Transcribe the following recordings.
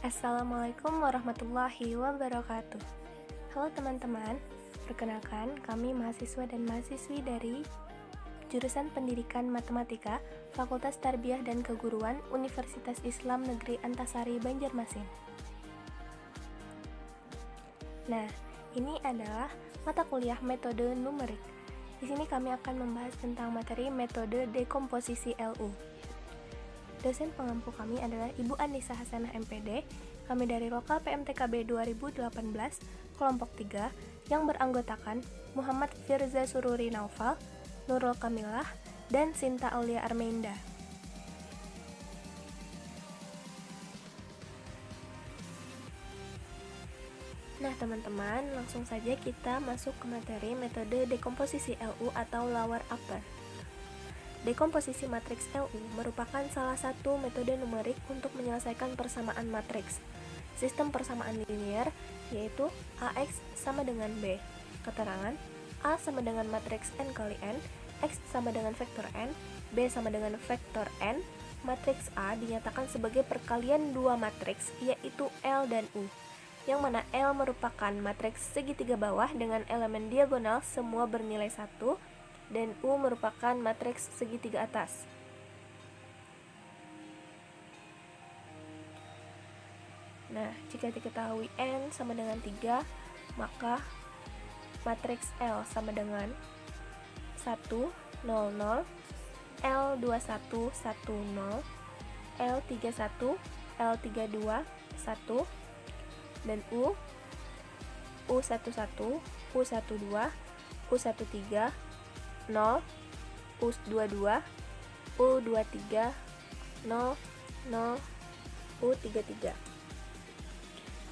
Assalamualaikum warahmatullahi wabarakatuh. Halo teman-teman, perkenalkan kami mahasiswa dan mahasiswi dari jurusan Pendidikan Matematika, Fakultas Tarbiyah dan Keguruan, Universitas Islam Negeri Antasari, Banjarmasin. Nah, ini adalah mata kuliah metode numerik. Di sini kami akan membahas tentang materi metode dekomposisi LU. Dosen pengampu kami adalah Ibu Anissa Hasanah MPD, kami dari Lokal PMTKB 2018, kelompok 3, yang beranggotakan Muhammad Firza Sururi Naufal, Nurul Kamilah, dan Sinta Aulia Armeinda. Nah teman-teman, langsung saja kita masuk ke materi metode dekomposisi LU atau lower upper. Dekomposisi matriks LU merupakan salah satu metode numerik untuk menyelesaikan persamaan matriks. Sistem persamaan linier yaitu AX sama dengan B. Keterangan A sama dengan matriks N kali N, X sama dengan vektor N, B sama dengan vektor N. Matriks A dinyatakan sebagai perkalian dua matriks yaitu L dan U, yang mana L merupakan matriks segitiga bawah dengan elemen diagonal semua bernilai 1, dan U merupakan matriks segitiga atas. Nah, jika diketahui N sama dengan 3, maka matriks L sama dengan 1, 0, 0, L21, 1, 0, L31, L32, 1, dan U, U11, U12, U13, 0, U22, U23, 0, 0, U33.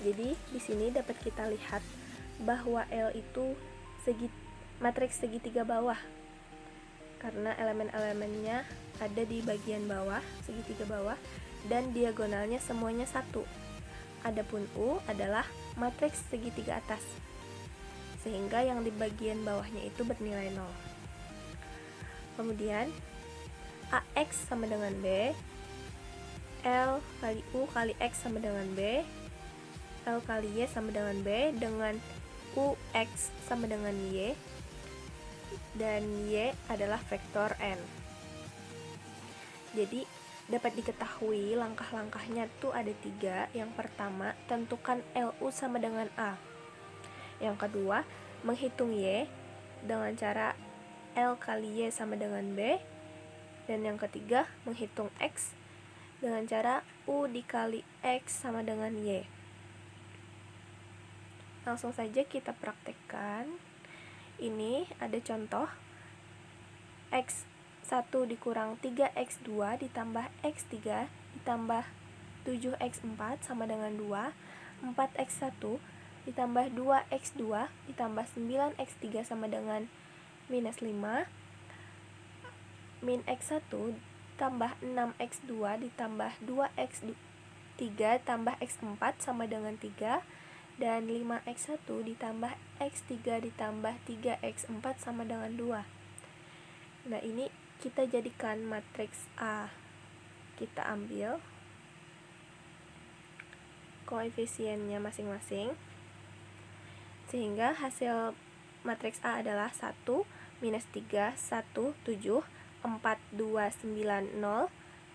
Jadi di sini dapat kita lihat bahwa L itu matriks segitiga bawah karena elemen-elemennya ada di bagian bawah, segitiga bawah, dan diagonalnya semuanya 1. Adapun U adalah matriks segitiga atas, sehingga yang di bagian bawahnya itu bernilai 0. Kemudian AX sama dengan B, L kali U kali X sama dengan B, L kali Y sama dengan B, dengan UX sama dengan Y, dan Y adalah vektor N. Jadi dapat diketahui langkah-langkahnya tuh ada 3. Yang pertama, tentukan LU sama dengan A. Yang kedua, menghitung Y dengan cara L kali Y sama dengan B. Dan yang ketiga, menghitung X dengan cara U dikali X sama dengan Y. Langsung saja kita praktekkan. Ini ada contoh X1 dikurang 3X2 ditambah X3 ditambah 7X4 sama dengan 2, 4X1 ditambah 2X2 ditambah 9X3 sama dengan minus 5, min X1 tambah 6X2 ditambah 2X3 tambah X4 sama dengan 3, dan 5X1 ditambah X3 ditambah 3X4 sama dengan 2. Nah ini kita jadikan matriks A. Kita ambil koefisiennya masing-masing, sehingga hasil matriks A adalah 1, minus 3, 1, 7, 4, 2, 9, 0,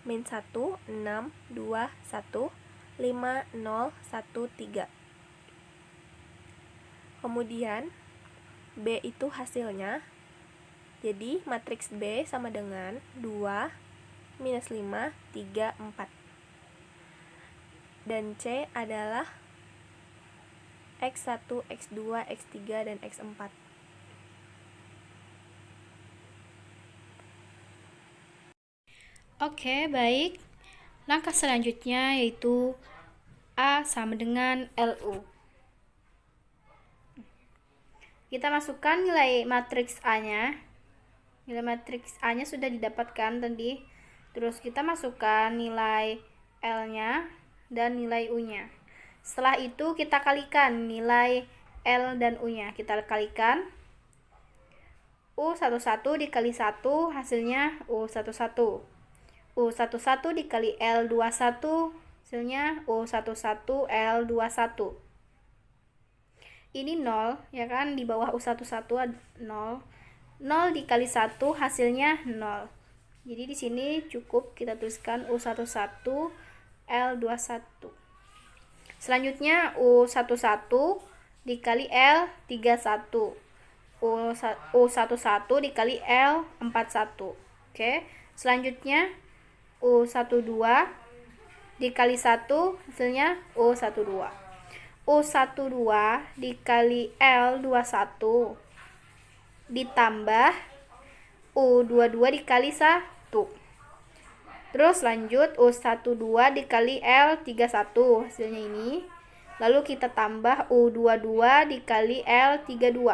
min 1, 6, 2, 1, 5, 0, 1, 3. Kemudian B itu hasilnya, jadi matriks B sama dengan 2, minus 5, 3, 4. Dan C adalah X1, X2, X3, dan X4. Oke, baik. Langkah selanjutnya yaitu A sama dengan LU. Kita masukkan nilai matriks A-nya. Nilai matriks A-nya sudah didapatkan tadi. Terus kita masukkan nilai L-nya dan nilai U-nya. Setelah itu kita kalikan nilai L dan U-nya. Kita kalikan. U11 dikali 1 hasilnya U11. U11 dikali L21 Hasilnya U11L21. Ini 0, ya kan? Di bawah U11 ada 0. 0 dikali 1 hasilnya 0. Jadi di sini cukup kita tuliskan U11L21. Selanjutnya U11 dikali L31. U11 dikali L41. Oke. Selanjutnya U12 dikali 1 hasilnya U12. U12 dikali L21 ditambah U22 dikali 1. Terus lanjut U12 dikali L31 hasilnya ini. Lalu kita tambah U22 dikali L32.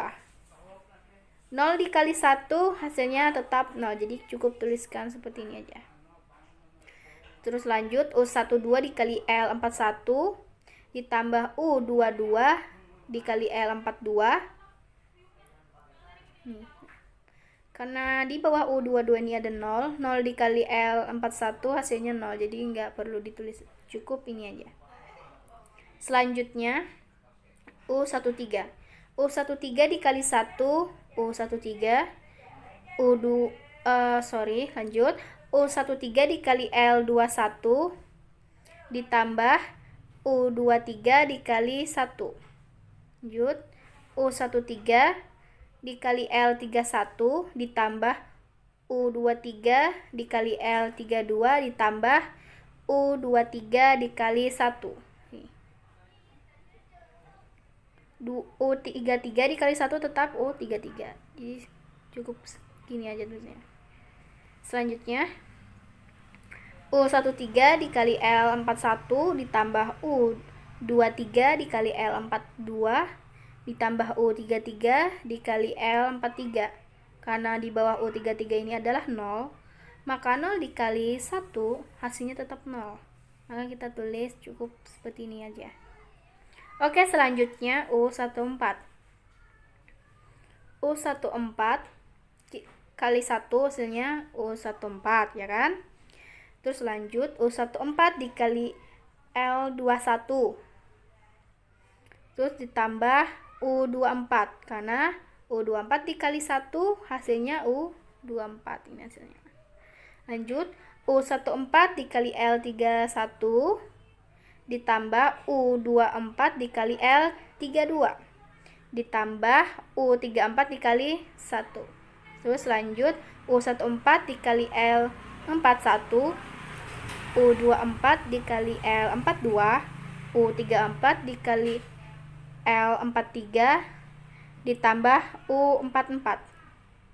0 dikali 1 hasilnya tetap 0. Jadi cukup tuliskan seperti ini aja. Terus lanjut U12 dikali L41 ditambah U22 dikali L42. Karena di bawah U22 ini ada 0, 0 dikali L41 hasilnya 0, jadi nggak perlu ditulis, cukup ini aja. Selanjutnya U13. U13 dikali 1, U13, lanjut. U13 dikali L21 ditambah U23 dikali 1. Lanjut. U13 dikali L31 ditambah U23 dikali L32 ditambah U23 dikali 1. U33 dikali 1 tetap U33. Jadi cukup gini aja tulisnya. Selanjutnya U13 dikali L41 ditambah U23 dikali L42 ditambah U33 dikali L43. Karena di bawah U33 ini adalah 0, maka 0 dikali 1 hasilnya tetap 0. Maka kita tulis cukup seperti ini aja. Oke, selanjutnya U14. U14 kali 1 hasilnya U14, ya kan? Terus lanjut U14 dikali L21. Terus ditambah U24, karena U24 dikali 1 hasilnya U24 ini hasilnya. Lanjut U14 dikali L31 ditambah U24 dikali L32 ditambah U34 dikali 1. Terus lanjut U14 dikali L41, U24 dikali L42, U34 dikali L43 ditambah U44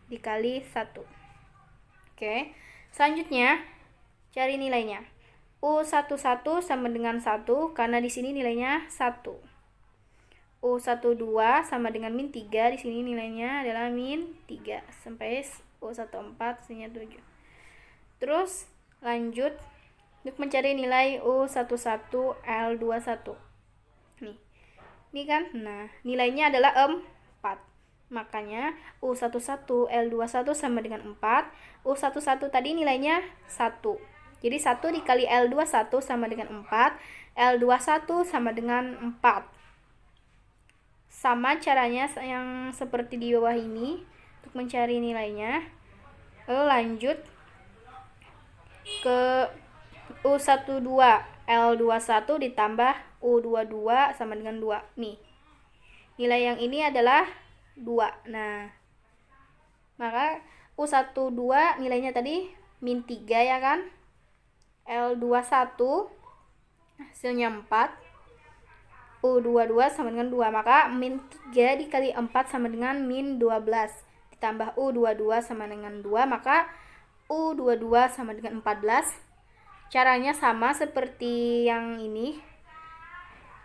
dikali 1. Oke. Selanjutnya cari nilainya. U11 sama dengan 1 karena di sini nilainya 1. U12 sama dengan min 3, di sini nilainya adalah min 3 sampai U14 hasilnya 7. Terus lanjut untuk mencari nilai U11 L21. Nih. Ini kan, nah nilainya adalah 4. Makanya U11 L21 sama dengan 4. U11 tadi nilainya 1. Jadi 1 dikali L21 sama dengan 4. L21 sama dengan 4. Sama caranya yang seperti di bawah ini untuk mencari nilainya. Lalu lanjut ke U12 L21 ditambah U22 sama dengan 2. Nih. Nilai yang ini adalah 2. Nah, maka U12 nilainya tadi min 3, ya kan? L21 hasilnya 4. U22 sama dengan 2. Maka min 3 dikali 4 sama dengan min 12. Ditambah U22 sama dengan 2. Maka U22 sama dengan 14. Caranya sama seperti yang ini.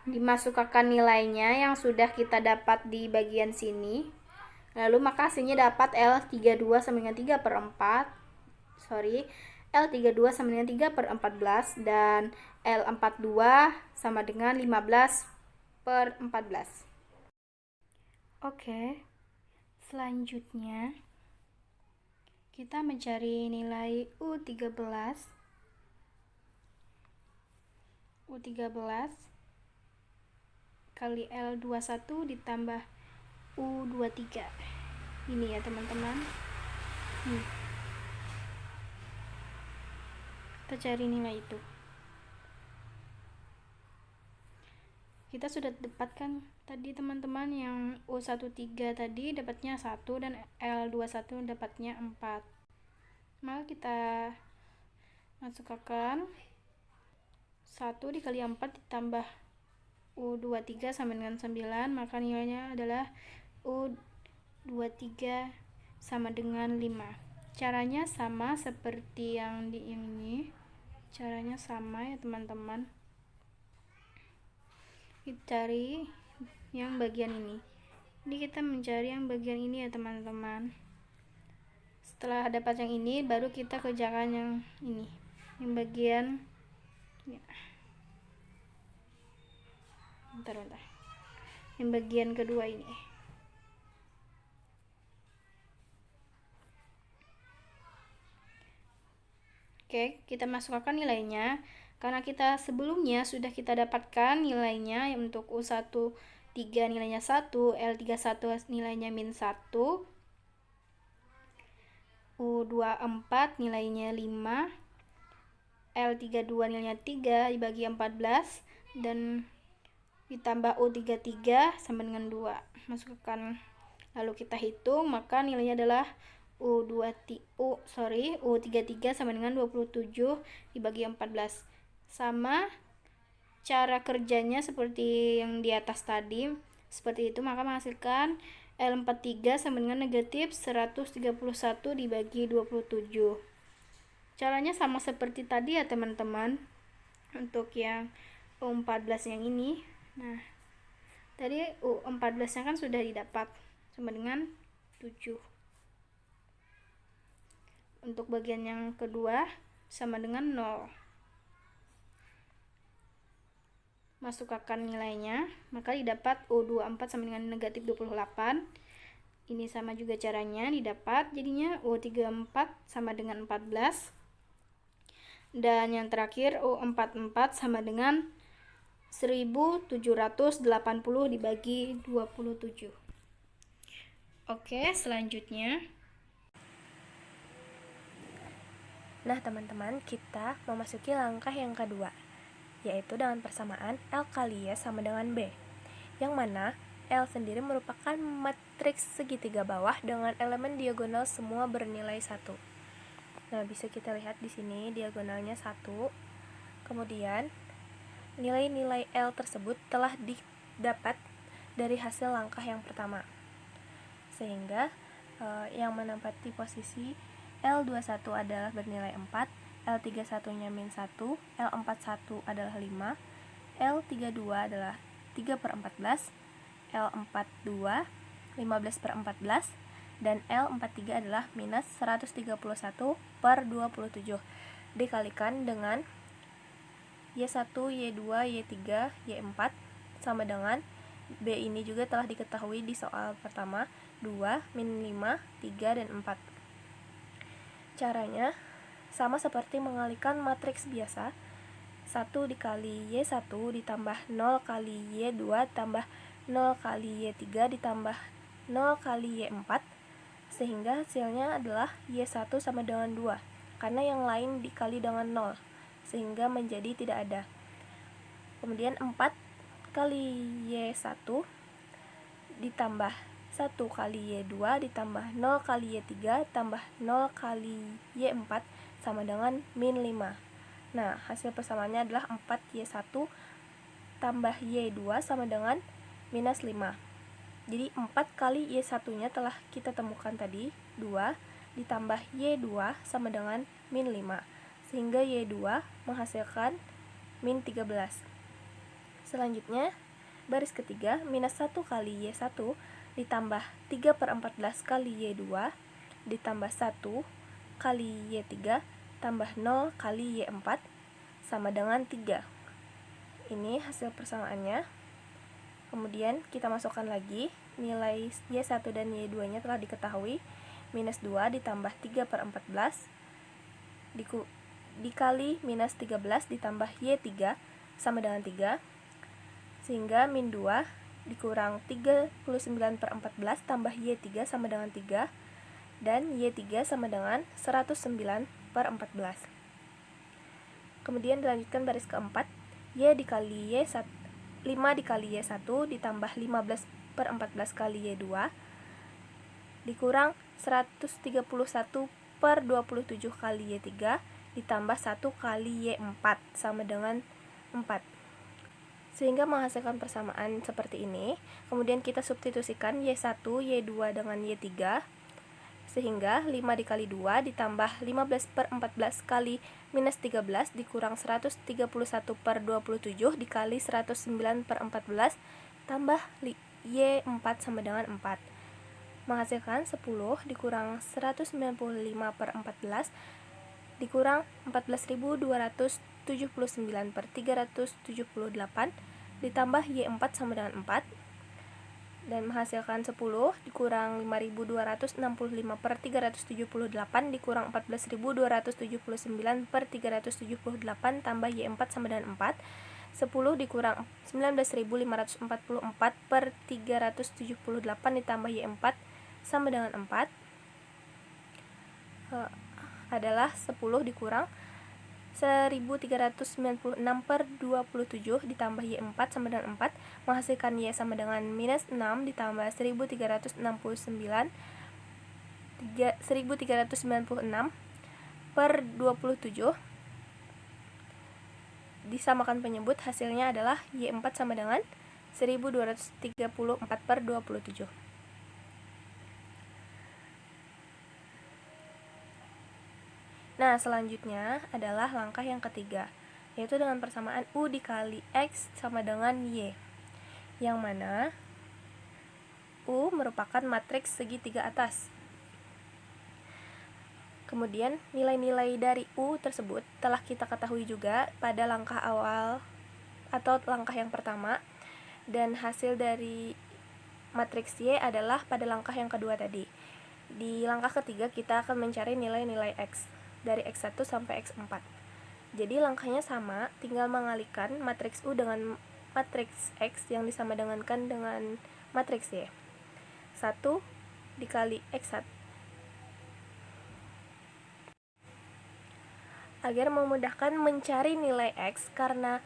Dimasukkan nilainya yang sudah kita dapat di bagian sini. Lalu maka hasilnya dapat L32 sama dengan 3/4. L32 sama dengan 3/14 dan L42 sama dengan 15/14. Oke. Selanjutnya kita mencari nilai U13. U13 kali L21 ditambah U23. Ini ya teman-teman. Kita cari nilai itu. Kita sudah dapatkan tadi teman-teman, yang U13 tadi dapatnya 1 dan L21 dapatnya 4. Maka kita masukkan 1 dikali 4 ditambah U23 sama dengan 9, maka nilainya adalah U23 sama dengan 5. Caranya sama seperti yang di ini. Caranya sama ya teman-teman. Kita cari yang bagian ini. Ini kita mencari yang bagian ini ya teman-teman. Setelah dapat yang ini, baru kita kerjakan yang ini, yang bagian ya. Bentar. Yang bagian kedua ini. Oke, kita masukkan nilainya. Karena kita sebelumnya sudah kita dapatkan nilainya, untuk U13 nilainya 1, L31 nilainya -1, U24 nilainya 5, L32 nilainya 3 dibagi 14, dan ditambah U33 sama dengan 2. Masukkan, lalu kita hitung, maka nilainya adalah U33 sama dengan 27 dibagi 14. Sama cara kerjanya seperti yang di atas tadi, seperti itu, maka menghasilkan L43 sama dengan negatif 131 dibagi 27. Caranya sama seperti tadi ya teman-teman, untuk yang U14 yang ini. Nah, tadi U14 nya kan sudah didapat sama dengan 7. Untuk bagian yang kedua sama dengan 0. Masukkan nilainya, maka didapat U24 sama dengan negatif 28. Ini sama juga caranya didapat, jadinya U34 sama dengan 14. Dan yang terakhir U44 sama dengan 1780 dibagi 27. Oke, selanjutnya. Nah teman-teman, kita memasuki langkah yang kedua, yaitu dengan persamaan L kali Y sama dengan B, yang mana L sendiri merupakan matriks segitiga bawah dengan elemen diagonal semua bernilai 1. Nah, bisa kita lihat di sini diagonalnya 1. Kemudian nilai-nilai L tersebut telah didapat dari hasil langkah yang pertama, sehingga yang menempati posisi L21 adalah bernilai 4, L31 nya -1, L41 adalah 5, L32 adalah 3/14, L42 15/14, dan L43 adalah -131/27 dikalikan dengan Y1, Y2, Y3, Y4 sama dengan B. Ini juga telah diketahui di soal pertama, 2, -5, 3, dan 4. Caranya sama seperti mengalikan matriks biasa. 1 dikali Y1 ditambah 0 kali Y2 tambah 0 kali Y3 ditambah 0 kali Y4, sehingga hasilnya adalah Y1 sama dengan 2, karena yang lain dikali dengan 0, sehingga menjadi tidak ada. Kemudian 4 kali Y1 ditambah 1 kali Y2 ditambah 0 kali Y3 tambah 0 kali Y4 sama dengan -5. Nah, hasil persamaannya adalah 4Y1 tambah Y2 sama dengan -5. Jadi 4 kali Y1 nya telah kita temukan tadi, 2 ditambah Y2 sama dengan -5, sehingga Y2 menghasilkan -13. Selanjutnya, baris ketiga, -1 kali Y1 ditambah 3/14 kali Y2 ditambah 1 kali Y3 tambah 0 kali Y4 sama dengan 3. Ini hasil persamaannya. Kemudian kita masukkan lagi nilai Y1 dan Y2 nya telah diketahui, -2 ditambah 3/14 dikali -13 ditambah Y3 sama dengan 3, sehingga min 2 dikurang 39/14 tambah Y3 sama dengan 3, dan Y3 sama dengan 109/14. Kemudian dilanjutkan baris keempat, Y dikali Y1, 5 dikali Y1 ditambah 15/14 kali Y2 dikurang 131/27 kali Y3 ditambah 1 kali Y4 sama dengan 4. Sehingga menghasilkan persamaan seperti ini. Kemudian kita substitusikan Y1, Y2 dengan Y3, sehingga 5 dikali 2 ditambah 15/14 kali minus 13 dikurang 131/27 dikali 109/14 tambah Y4 sama dengan 4. Menghasilkan 10 dikurang 195/14 dikurang 14.279/378 ditambah Y4 sama dengan 4, dan menghasilkan 10 dikurang 5.265/378 dikurang 14.279/378 tambah Y4 sama dengan 4. 10 dikurang 19.544/378 ditambah Y4 sama dengan 4 adalah 10 dikurang 1396/27 ditambah Y4 sama dengan 4, menghasilkan Y sama dengan minus 6 ditambah 1396/27 disamakan penyebut, hasilnya adalah Y4 sama dengan 1234/27. Nah, selanjutnya adalah langkah yang ketiga, yaitu dengan persamaan U dikali X sama dengan Y, yang mana U merupakan matriks segitiga atas. Kemudian nilai-nilai dari U tersebut telah kita ketahui juga pada langkah awal atau langkah yang pertama, dan hasil dari matriks Y adalah pada langkah yang kedua tadi. Di langkah ketiga kita akan mencari nilai-nilai X dari X1 sampai X4. Jadi langkahnya sama, tinggal mengalihkan matriks U dengan matriks X yang disamadengankan dengan matriks Y. 1 dikali X1. Agar memudahkan mencari nilai X, karena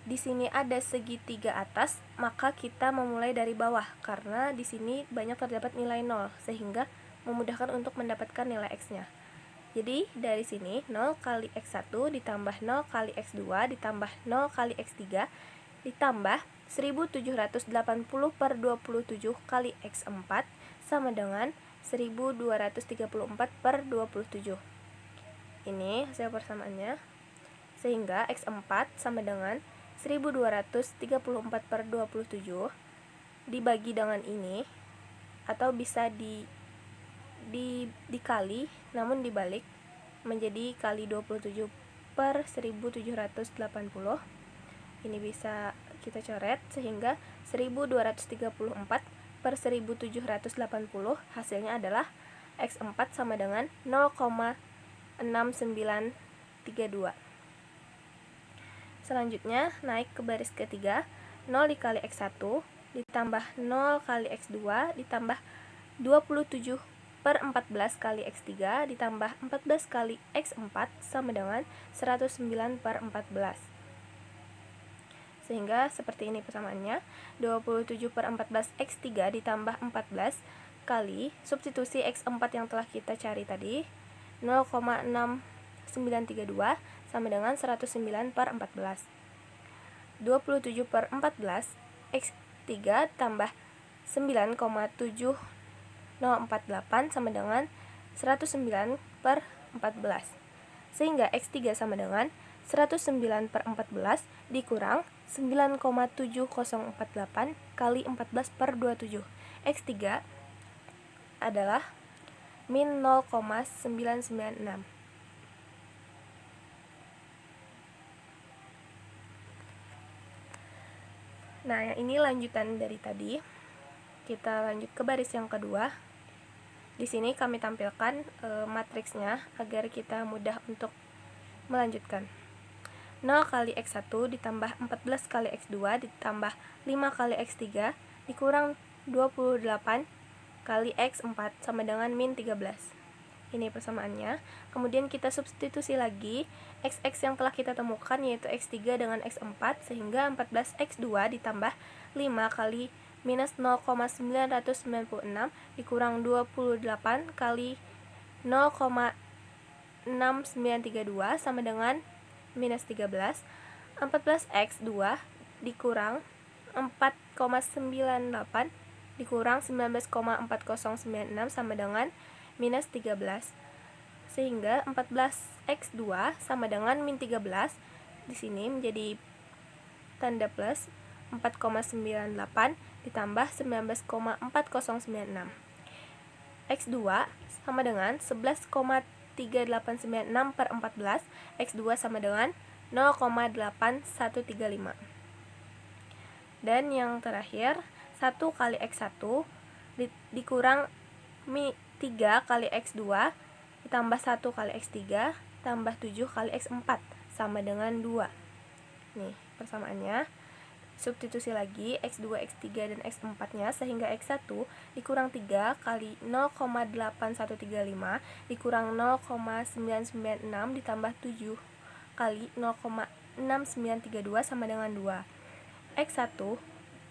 di sini ada segitiga atas, maka kita memulai dari bawah karena di sini banyak terdapat nilai 0, sehingga memudahkan untuk mendapatkan nilai X-nya. Jadi dari sini 0 kali X1 ditambah 0 kali X2 ditambah 0 kali X3 ditambah 1780/27 kali X4 sama dengan 1234/27. Ini hasil persamaannya. Sehingga X4 sama dengan 1234/27 dibagi dengan ini, atau bisa dikali namun dibalik menjadi kali 27/1780. Ini bisa kita coret sehingga 1234/1780 hasilnya adalah X4 sama dengan 0,6932. Selanjutnya naik ke baris ketiga, 0 dikali X1 ditambah 0 kali X2 ditambah 27/14 kali X3 ditambah 14 kali X4 sama dengan 109/14. Sehingga seperti ini persamaannya, 27/14 X3 ditambah 14 kali substitusi X4 yang telah kita cari tadi, 0,6932 sama dengan 109/14. 27/14 X3 tambah 9,7048 sama dengan 109/14. Sehingga X3 sama dengan 109/14 dikurang 9,7048 kali 14/27. X3 adalah min 0,996. Nah, yang ini lanjutan dari tadi. Kita lanjut ke baris yang kedua. Di sini kami tampilkan matriksnya agar kita mudah untuk melanjutkan. 0 kali X1 ditambah 14 kali X2 ditambah 5 kali X3 dikurang 28 kali X4 sama dengan min 13. Ini persamaannya. Kemudian kita substitusi lagi X yang telah kita temukan, yaitu X3 dengan X4, sehingga 14X2 ditambah 5 kali minus 0,996 dikurang 28 kali 0,6932 sama dengan minus 13. 14X2 dikurang 4,98 dikurang 19,4096 sama dengan minus 13, sehingga 14X2 sama dengan min 13 di sini menjadi tanda plus 4,98 ditambah 19,4096. X2 sama dengan 11,3896 per 14, X2 sama dengan 0,8135. Dan yang terakhir, 1 kali X1 dikurang 3 kali X2 ditambah 1 kali X3 tambah 7 kali X4 sama dengan 2. Nih persamaannya. Substitusi lagi X2, X3, dan X4 nya, sehingga X1 dikurang 3 kali 0,8135 dikurang 0,996 ditambah 7 kali 0,6932 sama dengan 2. X1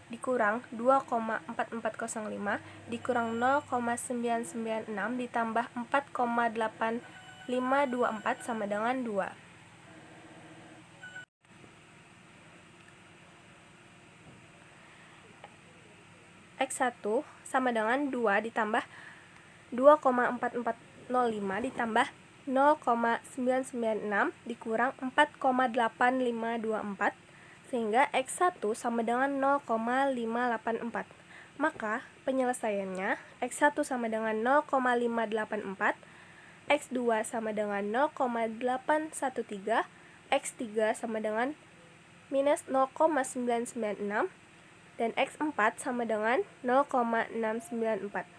dikurang 2,4405 dikurang 0,996 ditambah 4,8524 sama dengan 2. X1 sama dengan 2 ditambah 2,4405 ditambah 0,996 dikurang 4,8524, sehingga X1 sama dengan 0,584. Maka penyelesaiannya X1 sama dengan 0,584, X2 sama dengan 0,813, X3 sama dengan minus 0,996, dan X4 sama dengan 0,694.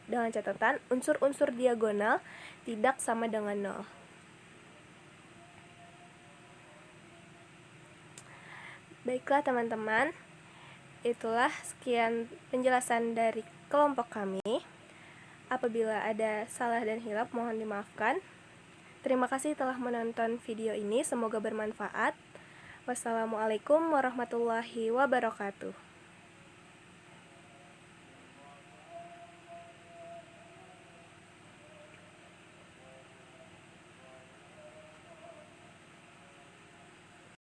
Dengan catatan unsur-unsur diagonal tidak sama dengan 0. Baiklah teman-teman, itulah sekian penjelasan dari kelompok kami. Apabila ada salah dan hilaf mohon dimaafkan. Terima kasih telah menonton video ini, semoga bermanfaat. Wassalamualaikum warahmatullahi wabarakatuh.